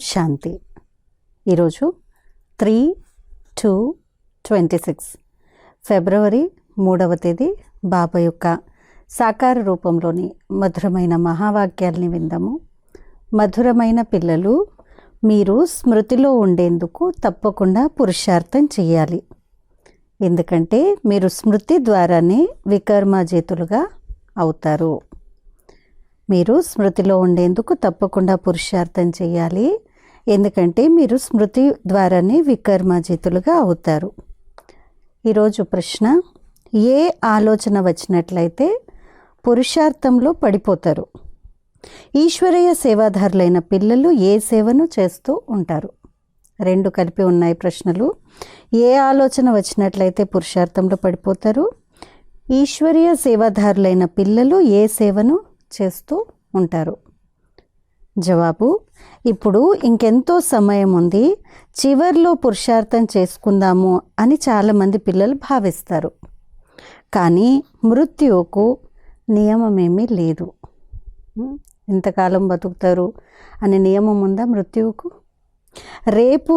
శాంతి. ఈరోజు 3/2/26 ఫిబ్రవరి 3వ తేదీ బాబా యొక్క సాకార రూపంలోని మధురమైన మహావాక్యాల్ని విందాము. మధురమైన పిల్లలు, మీరు స్మృతిలో ఉండేందుకు తప్పకుండా పురుషార్థం చేయాలి. ఎందుకంటే మీరు స్మృతి ద్వారానే వికర్మాజేతులుగా అవుతారు. మీరు స్మృతిలో ఉండేందుకు తప్పకుండా పురుషార్థం చేయాలి. ఎందుకంటే మీరు స్మృతి ద్వారానే వికర్మాజేతులుగా అవుతారు. ఈరోజు ప్రశ్న, ఏ ఆలోచన వచ్చినట్లయితే పురుషార్థంలో పడిపోతారు? ఈశ్వరీయ సేవాదారులైన పిల్లలు ఏ సేవను చేస్తూ ఉంటారు? రెండు కలిపి ఉన్నాయి ప్రశ్నలు. ఏ ఆలోచన వచ్చినట్లయితే పురుషార్థంలో పడిపోతారు? ఈశ్వరీయ సేవాదారులైన పిల్లలు ఏ సేవను చేస్తూ ఉంటారు? జవాబు, ఇప్పుడు ఇంకెంతో సమయం ఉంది, చివర్లో పురుషార్థం చేసుకుందాము అని చాలామంది పిల్లలు భావిస్తారు. కానీ మృత్యువుకు నియమమేమీ లేదు. ఇంతకాలం బతుకుతారు అనే నియమం ఉందా మృత్యువుకు? రేపు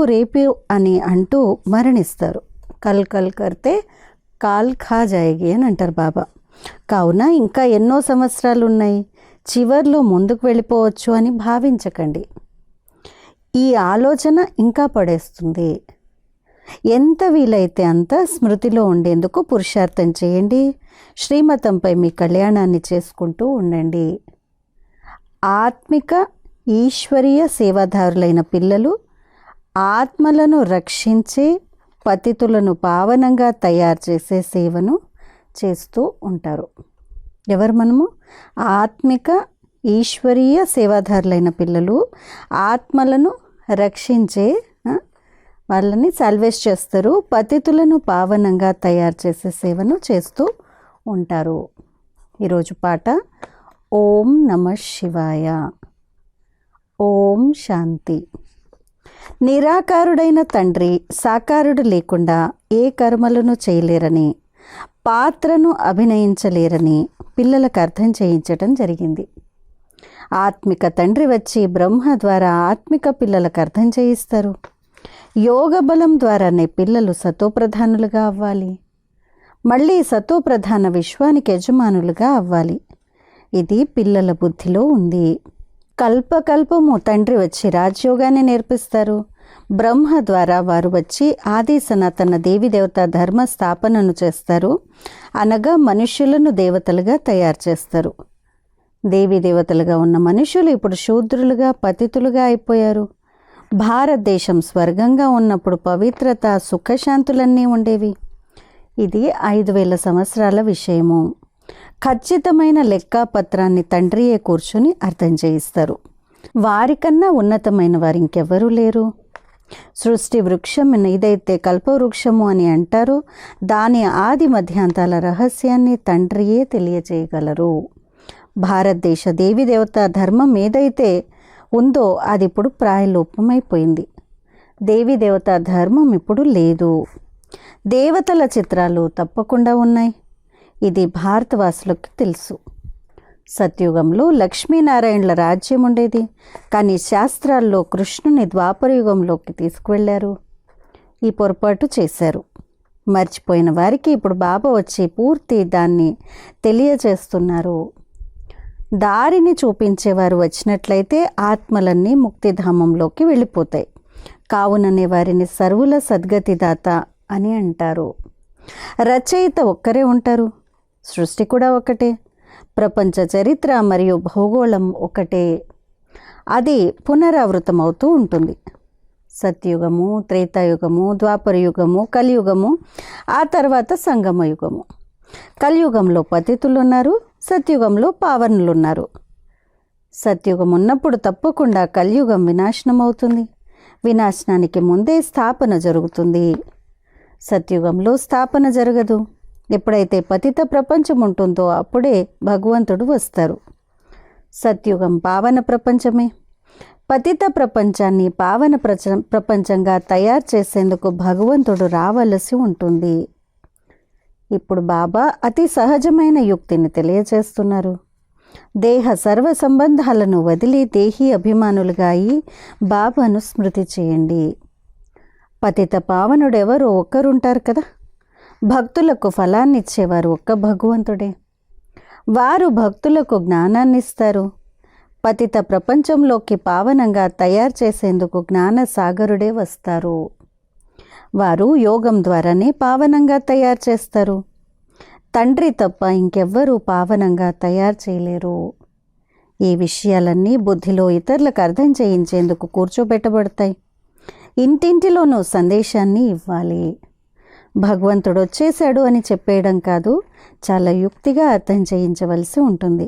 అని అంటూ మరణిస్తారు. కల్ కర్తే కాల్ ఖా జాయేగి అని అంటారు బాబా. కావున ఇంకా ఎన్నో సంవత్సరాలు ఉన్నాయి, చివర్లో ముందుకు వెళ్ళిపోవచ్చు అని భావించకండి. ఈ ఆలోచన ఇంకా పడేస్తుంది. ఎంత వీలైతే అంత స్మృతిలో ఉండేందుకు పురుషార్థం చేయండి. శ్రీమతంపై మీ కళ్యాణాన్ని చేసుకుంటూ ఉండండి. ఆత్మిక ఈశ్వరీయ సేవాదారులైన పిల్లలు ఆత్మలను రక్షించే, పతితులను పావనంగా తయారు చేసే సేవను చేస్తూ ఉంటారు. ఎవరు మనము? ఆత్మిక ఈశ్వరీయ సేవాదారులైన పిల్లలు ఆత్మలను రక్షించే, వాళ్ళని సాల్వేజ్ చేస్తారు, పతితులను పావనంగా తయారు చేసే సేవను చేస్తూ ఉంటారు. ఈరోజు పాట ఓం నమః శివాయ. ఓం శాంతి. నిరాకారుడైన తండ్రి సాకారుడు లేకుండా ఏ కర్మలను చేయలేరని, పాత్రను అభినయించలేరని పిల్లలకు అర్థం చేయించటం జరిగింది. ఆత్మిక తండ్రి వచ్చి బ్రహ్మ ద్వారా ఆత్మిక పిల్లలకు అర్థం చేయిస్తారు. యోగ బలం ద్వారానే పిల్లలు సతోప్రధానులుగా అవ్వాలి. మళ్ళీ సతోప్రధాన విశ్వానికి యజమానులుగా అవ్వాలి. ఇది పిల్లల బుద్ధిలో ఉంది. కల్పకల్పము తండ్రి వచ్చి రాజయోగాన్ని నేర్పిస్తారు. బ్రహ్మ ద్వారా వారు వచ్చి ఆది సనాతన దేవత ధర్మ స్థాపనను చేస్తారు. అనగా మనుష్యులను దేవతలుగా తయారు చేస్తారు. దేవతలుగా ఉన్న మనుషులు ఇప్పుడు శూద్రులుగా, పతితులుగా అయిపోయారు. భారతదేశం స్వర్గంగా ఉన్నప్పుడు పవిత్రత, సుఖశాంతులన్నీ ఉండేవి. ఇది 5000 సంవత్సరాల విషయము. ఖచ్చితమైన లెక్కాపత్రాన్ని తండ్రియే కూర్చుని అర్థం చేయిస్తారు. వారికన్నా ఉన్నతమైన వారు ఇంకెవ్వరూ లేరు. సృష్టి వృక్షం ఏదైతే కల్పవృక్షము అని అంటారో దాని ఆది మధ్యాంతాల రహస్యాన్ని తండ్రియే తెలియజేయగలరు. భారతదేశ దేవత ధర్మం ఏదైతే ఉందో అది ఇప్పుడు ప్రాయలోపమైపోయింది. దేవత ధర్మం ఇప్పుడు లేదు. దేవతల చిత్రాలు తప్పకుండా ఉన్నాయి. ఇది భారతవాసులకు తెలుసు. సత్యుగంలో లక్ష్మీనారాయణల రాజ్యం ఉండేది. కానీ శాస్త్రాల్లో కృష్ణుని ద్వాపరయుగంలోకి తీసుకువెళ్ళారు. ఈ పొరపాటు చేశారు. మర్చిపోయిన వారికి ఇప్పుడు బాబా వచ్చి పూర్తి దాన్ని తెలియజేస్తున్నారు. దారిని చూపించేవారు వచ్చినట్లయితే ఆత్మలన్నీ ముక్తిధామంలోకి వెళ్ళిపోతాయి. కావుననే వారిని సర్వుల సద్గతిదాత అని అంటారు. రచయిత ఒక్కరే ఉంటారు. సృష్టి కూడా ఒకటే. ప్రపంచ చరిత్ర మరియు భూగోళం ఒకటే. అది పునరావృతం అవుతూ ఉంటుంది. సత్యుగము, త్రేతాయుగము, ద్వాపరయుగము, కలియుగము, ఆ తర్వాత సంగమయుగము. కలియుగంలో పతితులు ఉన్నారు, సత్యుగంలో పావనులు ఉన్నారు. సత్యుగం ఉన్నప్పుడు తప్పకుండా కలియుగం వినాశనం అవుతుంది. వినాశనానికి ముందే స్థాపన జరుగుతుంది. సత్యుగంలో స్థాపన జరగదు. ఎప్పుడైతే పతిత ప్రపంచం ఉంటుందో అప్పుడే భగవంతుడు వస్తారు. సత్యుగం పావన ప్రపంచమే. పతిత ప్రపంచాన్ని పావన ప్రపంచంగా తయారు చేసేందుకు భగవంతుడు రావలసి ఉంటుంది. ఇప్పుడు బాబా అతి సహజమైన యుక్తిని తెలియజేస్తున్నారు. దేహ సర్వ సంబంధాలను వదిలి దేహీ అభిమానులుగా అయి బాబాను స్మృతి చేయండి. పతిత పావనుడెవరో ఒక్కరుంటారు కదా. భక్తులకు ఫలాన్ని ఇచ్చేవారు ఒక్క భగవంతుడే. వారు భక్తులకు జ్ఞానాన్ని ఇస్తారు. పతిత ప్రపంచంలోకి పావనంగా తయారు చేసేందుకు జ్ఞాన సాగరుడే వస్తారు. వారు యోగం ద్వారానే పావనంగా తయారు చేస్తారు. తండ్రి తప్ప ఇంకెవ్వరూ పావనంగా తయారు చేయలేరు. ఈ విషయాలన్నీ బుద్ధిలో ఇతరులకు అర్థం చేయించేందుకు కూర్చోబెట్టబడతాయి. ఇంటింటిలోనూ సందేశాన్ని ఇవ్వాలి. భగవంతుడు వచ్చేశాడు అని చెప్పేయడం కాదు, చాలా యుక్తిగా అర్థం చేయించవలసి ఉంటుంది.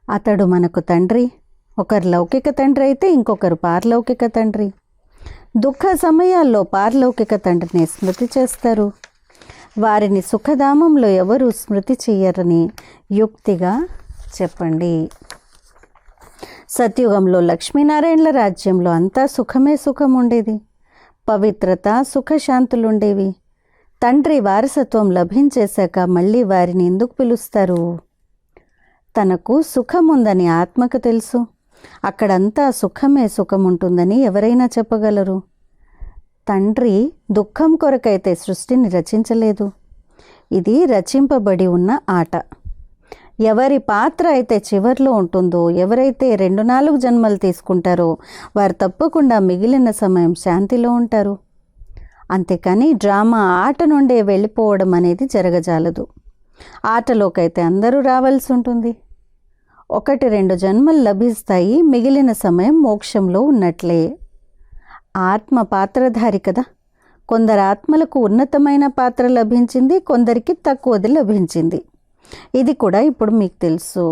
అతడు మనకు తండ్రి. ఒకరు లౌకిక తండ్రి అయితే ఇంకొకరు పారలౌకిక తండ్రి. దుఃఖ సమయాల్లో పారలౌకిక తండ్రిని స్మృతి చేస్తారు. వారిని సుఖధామంలో ఎవరు స్మృతి చేయరని యుక్తిగా చెప్పండి. సత్యుగంలో లక్ష్మీనారాయణల రాజ్యంలో అంతా సుఖమే సుఖం ఉండేది. పవిత్రత, సుఖశాంతులుండేవి. తండ్రి వారసత్వం లభించేశాక మళ్ళీ వారిని ఎందుకు పిలుస్తారు? తనకు సుఖం ఉందని ఆత్మకు తెలుసు. అక్కడంతా సుఖమే సుఖం ఉంటుందని ఎవరైనా చెప్పగలరు. తండ్రి దుఃఖం కొరకైతే సృష్టిని రచించలేదు. ఇది రచింపబడి ఉన్న ఆట. ఎవరి పాత్ర అయితే చివర్లో ఉంటుందో, ఎవరైతే 2-4 జన్మలు తీసుకుంటారో వారు తప్పకుండా మిగిలిన సమయం శాంతిలో ఉంటారు. అంతేకాని డ్రామా ఆట నుండే వెళ్ళిపోవడం అనేది జరగజాలదు. ఆటలోకైతే అందరూ రావాల్సి ఉంటుంది. 1-2 జన్మలు లభిస్తాయి. మిగిలిన సమయం మోక్షంలో ఉన్నట్లే. ఆత్మ పాత్రధారి కదా. కొందరు ఆత్మలకు ఉన్నతమైన పాత్ర లభించింది, కొందరికి తక్కువది లభించింది. ఇది కూడా ఇప్పుడు మీకు తెలుసు.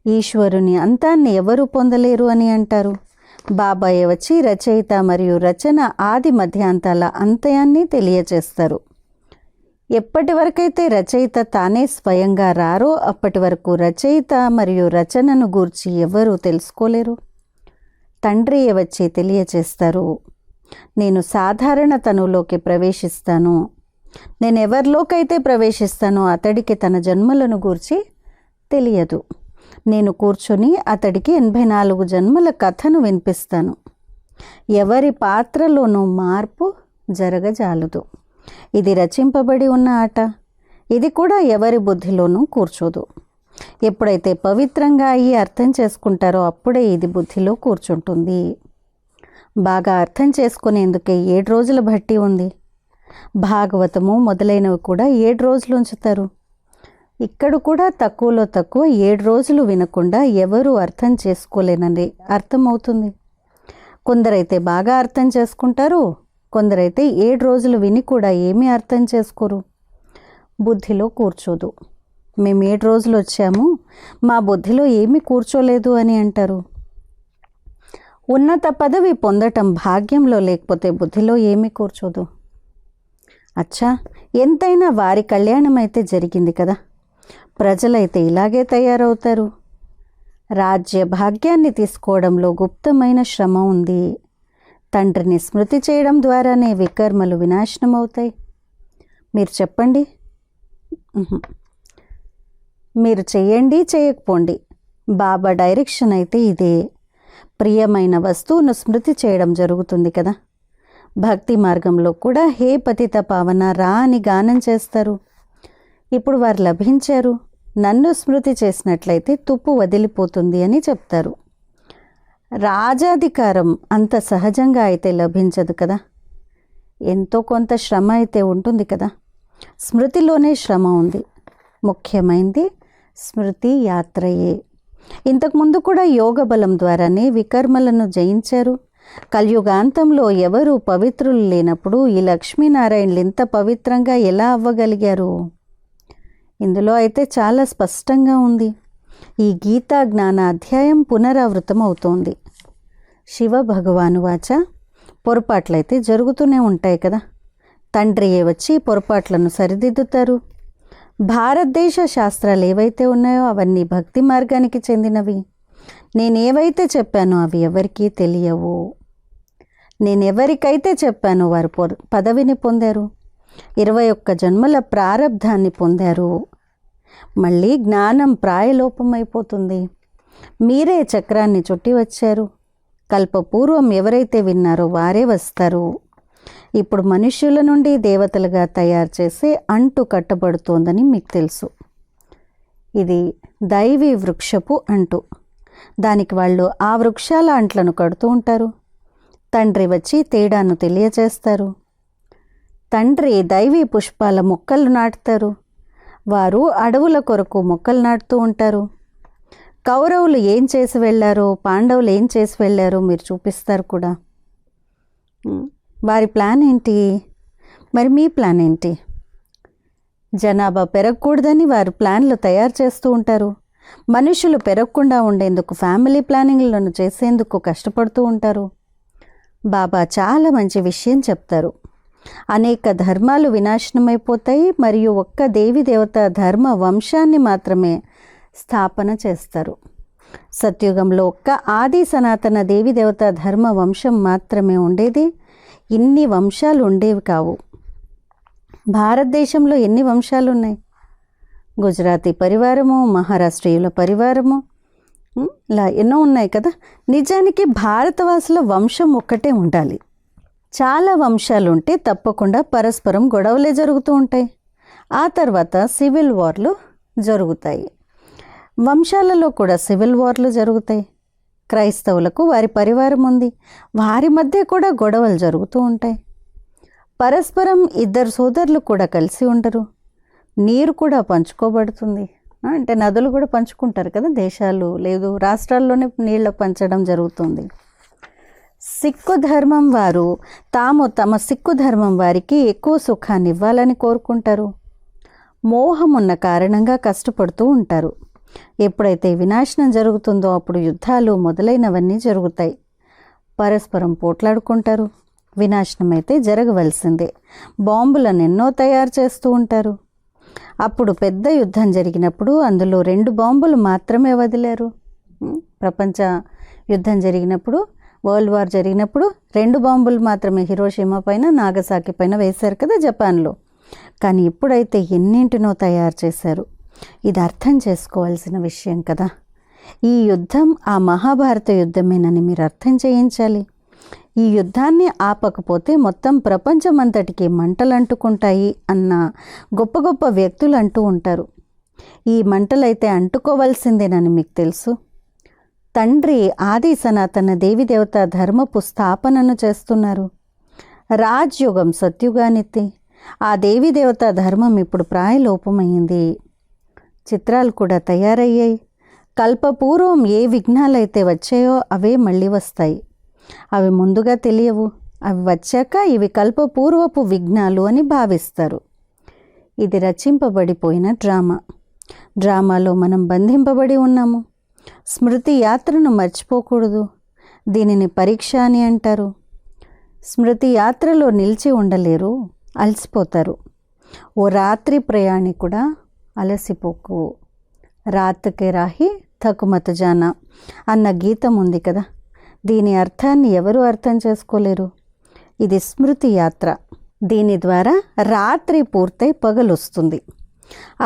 ఈశ్వరుని అంతాన్ని ఎవరు పొందలేరు అని అంటారు. బాబాయ్ వచ్చి రచయిత మరియు రచన ఆది మధ్యాంతాల అంతయాన్ని తెలియచేస్తారు. ఎప్పటి వరకైతే రచయిత తానే స్వయంగా రారో అప్పటి వరకు రచయిత మరియు రచనను గూర్చి ఎవరూ తెలుసుకోలేరు. తండ్రియే వచ్చి తెలియచేస్తారు. నేను సాధారణ తనువులోకి ప్రవేశిస్తాను. నేను ఎవరిలోకైతే ప్రవేశిస్తానో అతడికి తన జన్మలను గూర్చి తెలియదు. నేను కూర్చొని అతడికి 84 జన్మల కథను వినిపిస్తాను. ఎవరి పాత్రలోనూ మార్పు జరగజాలదు. ఇది రచింపబడి ఉన్న ఆట. ఇది కూడా ఎవరి బుద్ధిలోనూ కూర్చోదు. ఎప్పుడైతే పవిత్రంగా అయ్యి అర్థం చేసుకుంటారో అప్పుడే ఇది బుద్ధిలో కూర్చుంటుంది. బాగా అర్థం చేసుకునేందుకే 7 రోజుల భట్టి ఉంది. భాగవతము మొదలైనవి కూడా 7 రోజులు ఉంచుతారు. ఇక్కడ కూడా తక్కువలో తక్కువ 7 రోజులు వినకుండా ఎవరూ అర్థం చేసుకోలేనని అర్థమవుతుంది. కొందరైతే బాగా అర్థం చేసుకుంటారు, కొందరైతే 7 రోజులు విని కూడా ఏమీ అర్థం చేసుకోరు. బుద్ధిలో కూర్చోదు. మేము 7 రోజులు వచ్చాము, మా బుద్ధిలో ఏమీ కూర్చోలేదు అని అంటారు. ఉన్నత పదవి పొందటం భాగ్యంలో లేకపోతే బుద్ధిలో ఏమీ కూర్చోదు. అచ్చా, ఎంతైనా వారి కళ్యాణం అయితే జరిగింది కదా. ప్రజలైతే ఇలాగే తయారవుతారు. రాజ్య భాగ్యాన్ని తీసుకోవడంలో గుప్తమైన శ్రమ ఉంది. తండ్రిని స్మృతి చేయడం ద్వారానే వికర్మలు వినాశనం అవుతాయి. మీరు చెప్పండి. మీరు చేయండి, చేయకపోండి. బాబా డైరెక్షన్ అయితే ఇదే. ప్రియమైన వస్తువును స్మృతి చేయడం జరుగుతుంది కదా. భక్తి మార్గంలో కూడా హే పతిత పావన రా అని గానం చేస్తారు. ఇప్పుడు వారు లభించారు. నన్ను స్మృతి చేసినట్లయితే తుప్పు వదిలిపోతుంది అని చెప్తారు. రాజాధికారం అంత సహజంగా అయితే లభించదు కదా. ఎంతో కొంత శ్రమ అయితే ఉంటుంది కదా. స్మృతిలోనే శ్రమ ఉంది. ముఖ్యమైనది స్మృతి యాత్రయే. ఇంతకుముందు కూడా యోగ బలం ద్వారానే వికర్మలను జయించారు. కలియుగాంతంలో ఎవరు పవిత్రులు లేనప్పుడు ఈ లక్ష్మీనారాయణలు ఇంత పవిత్రంగా ఎలా అవ్వగలిగారు? ఇందులో అయితే చాలా స్పష్టంగా ఉంది. ఈ గీతా జ్ఞాన అధ్యాయం పునరావృతం అవుతోంది. శివ భగవాను వాచ, పొరపాట్లయితే జరుగుతూనే ఉంటాయి కదా. తండ్రియే వచ్చి పొరపాట్లను సరిదిద్దుతారు. భారతదేశ శాస్త్రాలు ఏవైతే ఉన్నాయో అవన్నీ భక్తి మార్గానికి చెందినవి. నేనేవైతే చెప్పానో అవి ఎవరికీ తెలియవు. నేనెవరికైతే చెప్పానో వారు పదవిని పొందారు. 21 జన్మల ప్రారబ్ధాన్ని పొందారు. మళ్ళీ జ్ఞానం ప్రాయలోపమైపోతుంది. మీరే చక్రాన్ని చుట్టి వచ్చారు. కల్పపూర్వం ఎవరైతే విన్నారో వారే వస్తారు. ఇప్పుడు మనుష్యుల నుండి దేవతలుగా తయారు చేసే అంటు కట్టబడుతోందని మీకు తెలుసు. ఇది దైవీ వృక్షపు అంటు. దానికి వాళ్ళు ఆ వృక్షాల అంట్లను కడుతూ ఉంటారు. తండ్రి వచ్చి తేడాను తెలియచేస్తారు. తండ్రి దైవీ పుష్పాల మొక్కలు నాటుతారు. వారు అడవుల కొరకు మొక్కలు నాటుతూ ఉంటారు. కౌరవులు ఏం చేసి వెళ్ళారో, పాండవులు ఏం చేసి వెళ్ళారో మీరు చూపిస్తారు కూడా. వారి ప్లాన్ ఏంటి? మరి మీ ప్లాన్ ఏంటి? జనాభా పెరగకూడదని వారు ప్లాన్లు తయారు చేస్తూ ఉంటారు. మనుషులు పెరగకుండా ఉండేందుకు ఫ్యామిలీ ప్లానింగ్లను చేసేందుకు కష్టపడుతూ ఉంటారు. బాబా చాలా మంచి విషయం చెప్తారు. అనేక ధర్మాలు వినాశనమైపోతాయి మరియు ఒక్క దేవి దేవత ధర్మ వంశాన్ని మాత్రమే స్థాపన చేస్తారు. సత్యుగంలో ఒక్క ఆది సనాతన దేవి దేవత ధర్మ వంశం మాత్రమే ఉండేది. ఇన్ని వంశాలు ఉండేవి కావు. భారతదేశంలో ఎన్ని వంశాలు ఉన్నాయి? గుజరాతీ పరివారము, మహారాష్ట్రీయుల పరివారము, ఇలా ఎన్నో ఉన్నాయి కదా. నిజానికి భారతవాసుల వంశం ఒక్కటే ఉండాలి. చాలా వంశాలు ఉంటే తప్పకుండా పరస్పరం గొడవలే జరుగుతూ ఉంటాయి. ఆ తర్వాత సివిల్ వార్లు జరుగుతాయి. వంశాలలో కూడా సివిల్ వార్లు జరుగుతాయి. క్రైస్తవులకు వారి పరివారం ఉంది. వారి మధ్య కూడా గొడవలు జరుగుతూ ఉంటాయి. పరస్పరం ఇద్దరు సోదరులు కూడా కలిసి ఉండరు. నీరు కూడా పంచుకోబడుతుంది. అంటే నదులు కూడా పంచుకుంటారు కదా. దేశాలు లేదు, రాష్ట్రాల్లోనే నీళ్ళ పంచడం జరుగుతుంది. సిక్కు ధర్మం వారు తమ సిక్కు ధర్మం వారికి ఎక్కువ సుఖాన్ని ఇవ్వాలని కోరుకుంటారు. మోహం ఉన్న కారణంగా కష్టపడుతూ ఉంటారు. ఎప్పుడైతే వినాశనం జరుగుతుందో అప్పుడు యుద్ధాలు మొదలైనవన్నీ జరుగుతాయి. పరస్పరం పోట్లాడుకుంటారు. వినాశనం అయితే జరగవలసిందే. బాంబులను ఎన్నో తయారు చేస్తూ ఉంటారు. అప్పుడు పెద్ద యుద్ధం జరిగినప్పుడు అందులో 2 బాంబులు మాత్రమే వదిలారు. ప్రపంచ యుద్ధం జరిగినప్పుడు, వరల్డ్ వార్ జరిగినప్పుడు 2 బాంబులు మాత్రమే హిరోషిమా పైన, నాగసాకి పైన వేశారు కదా జపాన్లో. కానీ ఇప్పుడైతే ఎన్నింటినో తయారు చేశారు. ఇది అర్థం చేసుకోవాల్సిన విషయం కదా. ఈ యుద్ధం ఆ మహాభారత యుద్ధమేనని మీరు అర్థం చేయించాలి. ఈ యుద్ధాన్ని ఆపకపోతే మొత్తం ప్రపంచమంతటికి మంటలు అంటుకుంటాయి అన్న గొప్ప గొప్ప వ్యక్తులు అంటూ ఉంటారు. ఈ మంటలైతే అంటుకోవాల్సిందేనని మీకు తెలుసు. తండ్రి ఆది సనాతన దేవిదేవత ధర్మపు స్థాపనను చేస్తున్నారు. రాజ్యుగం సత్యుగానిత్తి. ఆ దేవిదేవత ధర్మం ఇప్పుడు ప్రాయలోపమైంది. చిత్రాలు కూడా తయారయ్యాయి. కల్పపూర్వం ఏ విఘ్నాలైతే వచ్చాయో అవే మళ్ళీ వస్తాయి. అవి ముందుగా తెలియవు. అవి వచ్చాక ఇవి కల్పపూర్వపు విఘ్నాలు అని భావిస్తారు. ఇది రచింపబడిపోయిన డ్రామా. డ్రామాలో మనం బంధింపబడి ఉన్నాము. స్మృతి యాత్రను మర్చిపోకూడదు. దీనిని పరీక్ష అని అంటారు. స్మృతి యాత్రలో నిలిచి ఉండలేరు, అలసిపోతారు. ఓ రాత్రి ప్రయాణికుడా అలసిపోకు. రాత్కే రాహి తకుమత జానా అన్న గీతం ఉంది కదా. దీని అర్థాన్ని ఎవరు అర్థం చేసుకోలేరు. ఇది స్మృతి యాత్ర. దీని ద్వారా రాత్రి పూర్తయి పగలొస్తుంది.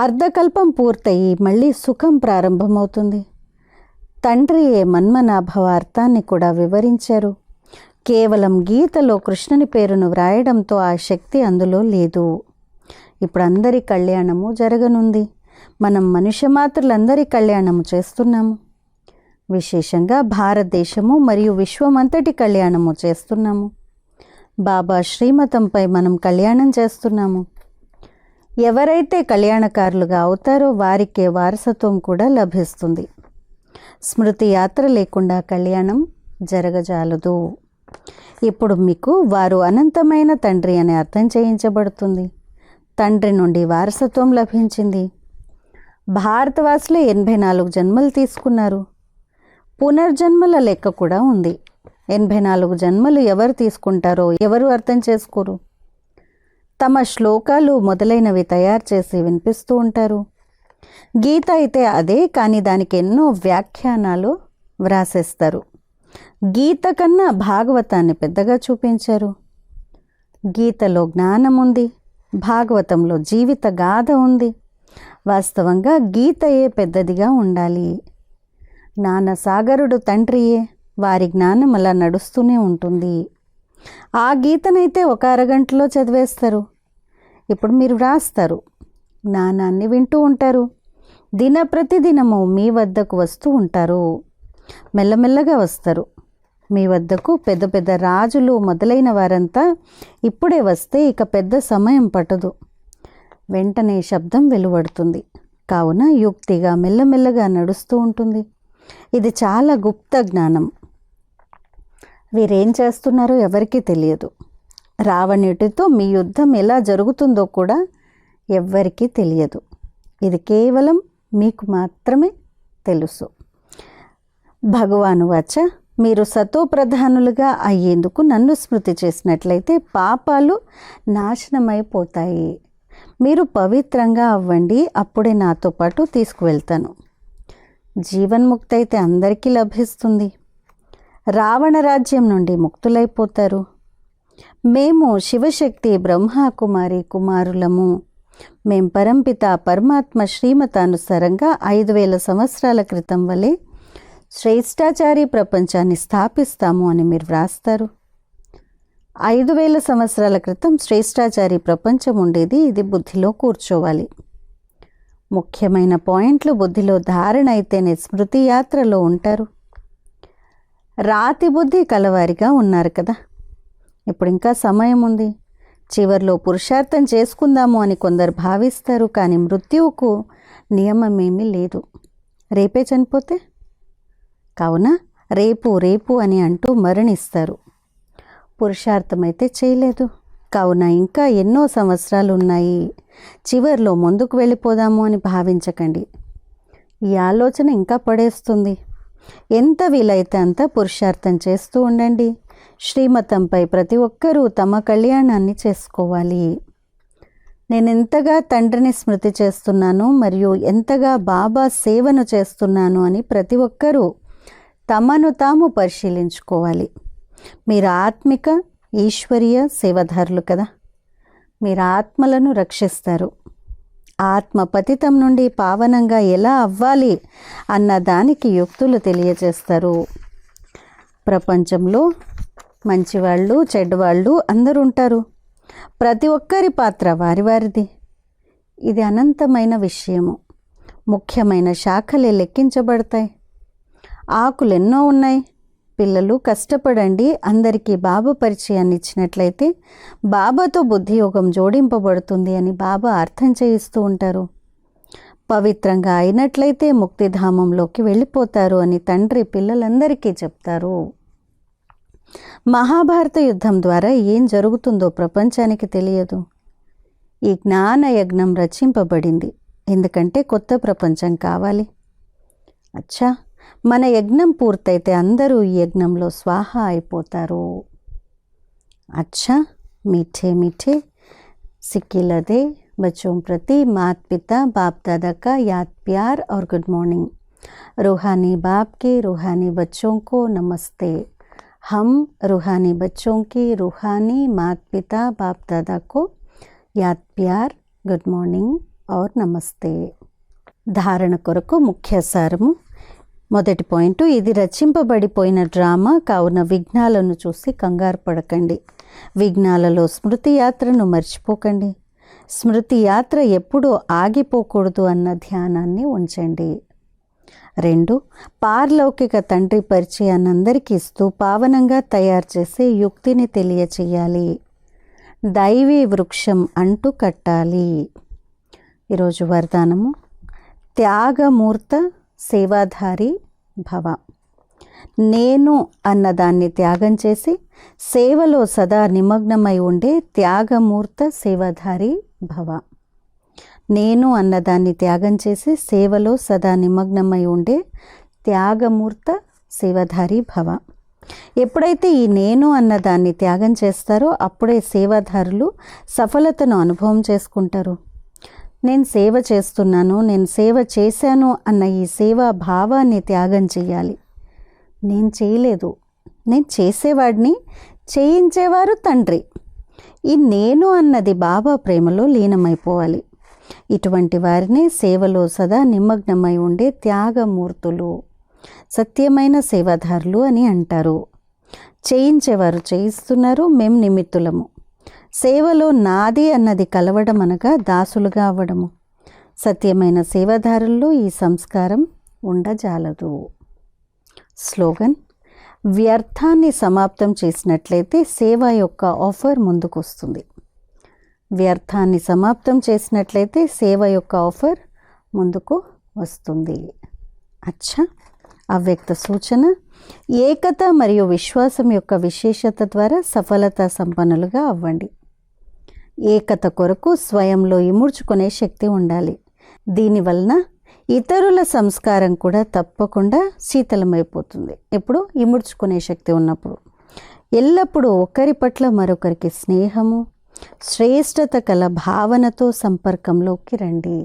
అర్ధకల్పం పూర్తయి మళ్ళీ సుఖం ప్రారంభమవుతుంది. తండ్రి మన్మనాభవ అర్థాన్ని కూడా వివరించారు. కేవలం గీతలో కృష్ణుని పేరును వ్రాయడంతో ఆ శక్తి అందులో లేదు. ఇప్పుడు అందరి కళ్యాణము జరగనుంది. మనం మనుష్యమాతృలందరి కళ్యాణము చేస్తున్నాము. విశేషంగా భారతదేశము మరియు విశ్వమంతటి కళ్యాణము చేస్తున్నాము. బాబా శ్రీమతంపై మనం కళ్యాణం చేస్తున్నాము. ఎవరైతే కళ్యాణకారులుగా అవుతారో వారికే వారసత్వం కూడా లభిస్తుంది. స్మృతి యాత్ర లేకుండా కళ్యాణం జరగజాలదు. ఇప్పుడు మీకు వారు అనంతమైన తండ్రి అని అర్థం చేయించబడుతుంది. తండ్రి నుండి వారసత్వం లభించింది. భారతవాసులు 84 జన్మలు తీసుకున్నారు. పునర్జన్మల లెక్క కూడా ఉంది. 84 జన్మలు ఎవరు తీసుకుంటారో ఎవరు అర్థం చేసుకోరు. తమ శ్లోకాలు మొదలైనవి తయారు చేసి వినిపిస్తూ ఉంటారు. గీత అయితే అదే, కానీ దానికి ఎన్నో వ్యాఖ్యానాలు వ్రాసేస్తారు. గీత కన్నా భాగవతాన్ని పెద్దగా చూపించారు. గీతలో జ్ఞానం ఉంది, భాగవతంలో జీవిత గాథ ఉంది. వాస్తవంగా గీతయే పెద్దదిగా ఉండాలి. జ్ఞానసాగరుడు తండ్రియే, వారి జ్ఞానం అలా నడుస్తూనే ఉంటుంది. ఆ గీతనైతే ఒక అరగంటలో చదివేస్తారు. ఇప్పుడు మీరు వ్రాస్తారు, జ్ఞానాన్ని వింటూ ఉంటారు. ప్రతిదినము మీ వద్దకు వస్తూ ఉంటారు. మెల్లమెల్లగా వస్తారు. మీ వద్దకు పెద్ద పెద్ద రాజులు మొదలైన వారంతా ఇప్పుడే వస్తే ఇక పెద్ద సమయం పట్టదు. వెంటనే శబ్దం వెలువడుతుంది. కావున యుక్తిగా మెల్లమెల్లగా నడుస్తూ ఉంటుంది. ఇది చాలా గుప్త జ్ఞానం. వీరేం చేస్తున్నారో ఎవరికీ తెలియదు. రావణుడితో మీ యుద్ధం ఎలా జరుగుతుందో కూడా ఎవ్వరికీ తెలియదు. ఇది కేవలం మీకు మాత్రమే తెలుసు. భగవాను వాచ, మీరు సతోప్రధానులుగా అయ్యేందుకు నన్ను స్మృతి చేసినట్లయితే పాపాలు నాశనమైపోతాయి. మీరు పవిత్రంగా అవ్వండి, అప్పుడే నాతో పాటు తీసుకువెళ్తాను. జీవన్ముక్తి అయితే అందరికీ లభిస్తుంది. రావణ రాజ్యం నుండి ముక్తులైపోతారు. మేము శివశక్తి బ్రహ్మకుమారి కుమారులము. మేం పరంపిత పరమాత్మ శ్రీమతానుసారంగా 5000 సంవత్సరాల క్రితం వలె శ్రేష్టాచారి ప్రపంచాన్ని స్థాపిస్తాము అని మీరు వ్రాస్తారు. 5000 సంవత్సరాల క్రితం శ్రేష్టాచారి ప్రపంచం ఉండేది. ఇది బుద్ధిలో కూర్చోవాలి. ముఖ్యమైన పాయింట్లు బుద్ధిలో ధారణ అయితేనే స్మృతి యాత్రలో ఉంటారు. రాతి బుద్ధి కలవారిగా ఉన్నారు కదా. ఇప్పుడు ఇంకా సమయం ఉంది. చివర్లో పురుషార్థం చేసుకుందాము అని కొందరు భావిస్తారు. కానీ మృత్యువుకు నియమమేమీ లేదు. రేపే చనిపోతే, కావున రేపు రేపు అని అంటూ మరణిస్తారు. పురుషార్థమైతే చేయలేదు. కావున ఇంకా ఎన్నో సంవత్సరాలు ఉన్నాయి. చివర్లో ముందుకు వెళ్ళిపోదాము అని భావించకండి. ఈ ఆలోచన ఇంకా పడేస్తుంది. ఎంత వీలైతే అంత పురుషార్థం చేస్తూ ఉండండి. శ్రీమతంపై ప్రతి ఒక్కరూ తమ కళ్యాణాన్ని చేసుకోవాలి. నేను ఎంతగా తండ్రిని స్మృతి చేస్తున్నాను మరియు ఎంతగా బాబా సేవను చేస్తున్నాను అని ప్రతి ఒక్కరూ తమను తాము పరిశీలించుకోవాలి. మీరు ఆత్మిక ఈశ్వరీయ సేవదారులు కదా. మీరు ఆత్మలను రక్షిస్తారు. ఆత్మ పతితం నుండి పావనంగా ఎలా అవ్వాలి అన్న దానికి యుక్తులు తెలియజేస్తారు. ప్రపంచంలో మంచివాళ్ళు చెడ్డవాళ్ళు అందరూ ఉంటారు. ప్రతి ఒక్కరి పాత్ర వారి వారిది. ఇది అనంతమైన విషయము. ముఖ్యమైన శాఖలే లెక్కించబడతాయి. ఆకులు ఎన్నో ఉన్నాయి. పిల్లలు కష్టపడండి. అందరికీ బాబా పరిచయాన్ని ఇచ్చినట్లయితే బాబాతో బుద్ధియోగం జోడింపబడుతుంది అని బాబా అర్థం చేయిస్తూ ఉంటారు. పవిత్రంగా అయినట్లయితే ముక్తిధామంలోకి వెళ్ళిపోతారు అని తండ్రి పిల్లలందరికీ చెప్తారు. మహాభారత యుద్ధం ద్వారా ఏం జరుగుతుందో ప్రపంచానికి తెలియదు. ఈ జ్ఞాన యజ్ఞం రచింపబడింది. ఎందుకంటే కొత్త ప్రపంచం కావాలి. అచ్చా, మన యజ్ఞం పూర్తయితే అందరూ ఈ యజ్ఞంలో స్వాహ అయిపోతారు. అచ్చా, మీఠే మీఠే సిక్కిలదే बच्चों प्रति माता पिता बाप दादा का याद प्यार और गुड मॉर्निंग। रूहानी बाप के रूहानी बच्चों को नमस्ते। हम रूहानी बच्चों की रूहानी माता पिता बाप दादा को याद प्यार गुड मॉर्निंग और नमस्ते। धारण కొరకు ముఖ్య సారము. మొదటి పాయింట్, ఇది రచింపబడిపోయిన డ్రామా కావున విఘ్నాలను చూసి కంగారు పడకండి. విఘ్నాలలో స్మృతి యాత్రను మర్చిపోకండి. స్మృతి యాత్ర ఎప్పుడూ ఆగిపోకూడదు అన్న ధ్యానాన్ని ఉంచండి. 2, పారలౌకిక తండ్రి పరిచయాన్ని అందరికీ ఇస్తూ పావనంగా తయారు చేసే యుక్తిని తెలియచేయాలి. దైవీ వృక్షం అంటూ కట్టాలి. ఈరోజు వరదానము, త్యాగమూర్త సేవాధారి భవ. నేను అన్నదాన్ని త్యాగం చేసి సేవలో సదా నిమగ్నమై ఉండే త్యాగమూర్త సేవాధారి భవ. నేను అన్నదాన్ని త్యాగం చేసి సేవలో సదా నిమగ్నమై ఉండే త్యాగమూర్త సేవాధారి భవ. ఎప్పుడైతే ఈ నేను అన్నదాన్ని త్యాగం చేస్తారో అప్పుడే సేవాధారులు సఫలతను అనుభవం చేసుకుంటారు. నేను సేవ చేస్తున్నాను, నేను సేవ చేశాను అన్న ఈ సేవా భావాన్ని త్యాగం చేయాలి. నేను చేయలేదు, నేను చేసేవాడిని, చేయించేవారు తండ్రి. ఈ నేను అన్నది బాబా ప్రేమలో లీనమైపోవాలి. ఇటువంటి వారిని సేవలో సదా నిమగ్నమై ఉండే త్యాగమూర్తులు, సత్యమైన సేవాదారులు అని అంటారు. చేయించేవారు చేయిస్తున్నారు, మేము నిమిత్తులము. సేవలో నాది అన్నది కలవడం అనగా దాసులుగా అవ్వడము. సత్యమైన సేవాదారుల్లో ఈ సంస్కారం ఉండజాలదు. స్లోగన్: వ్యర్థాన్ని సమాప్తం చేసినట్లయితే సేవ యొక్క ఆఫర్ ముందుకొస్తుంది. వ్యర్థాన్ని సమాప్తం చేసినట్లయితే సేవ యొక్క ఆఫర్ ముందుకు వస్తుంది. అచ్చా, అవ్యక్త సూచన: ఏకత మరియు విశ్వాసం యొక్క విశేషత ద్వారా సఫలతా సంపన్నులుగా అవ్వండి. ఏకత కొరకు స్వయంలో ఇముడ్చుకునే శక్తి ఉండాలి. దీనివలన ఇతరుల సంస్కారం కూడా తప్పకుండా శీతలమైపోతుంది. ఎప్పుడు ఇముడ్చుకునే శక్తి ఉన్నప్పుడు. ఎల్లప్పుడూ ఒకరి పట్ల మరొకరికి స్నేహము, శ్రేష్టత కల భావనతో సంపర్కంలోకి రండి.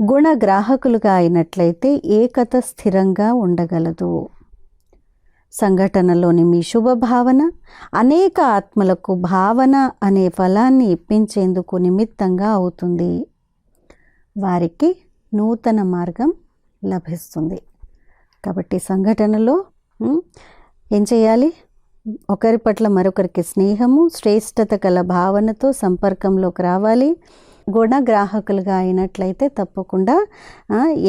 గుణగ్రాహకులుగా అయినట్లయితే ఏకత స్థిరంగా ఉండగలదు. సంఘటనలోని మీ శుభభావన అనేక ఆత్మలకు భావన అనే ఫలాన్ని ఇప్పించేందుకు నిమిత్తంగా అవుతుంది. వారికి నూతన మార్గం లభిస్తుంది. కాబట్టి సంఘటనలో ఏం చేయాలి? ఒకరి పట్ల మరొకరికి స్నేహము, శ్రేష్టత గల భావనతో సంపర్కంలోకి రావాలి. గుణగ్రాహకులుగా అయినట్లయితే తప్పకుండా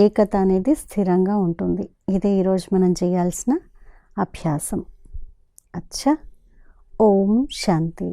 ఏకత అనేది స్థిరంగా ఉంటుంది. ఇదే ఈరోజు మనం చేయాల్సిన అభ్యాసం. అచ్చా, ఓం శాంతి.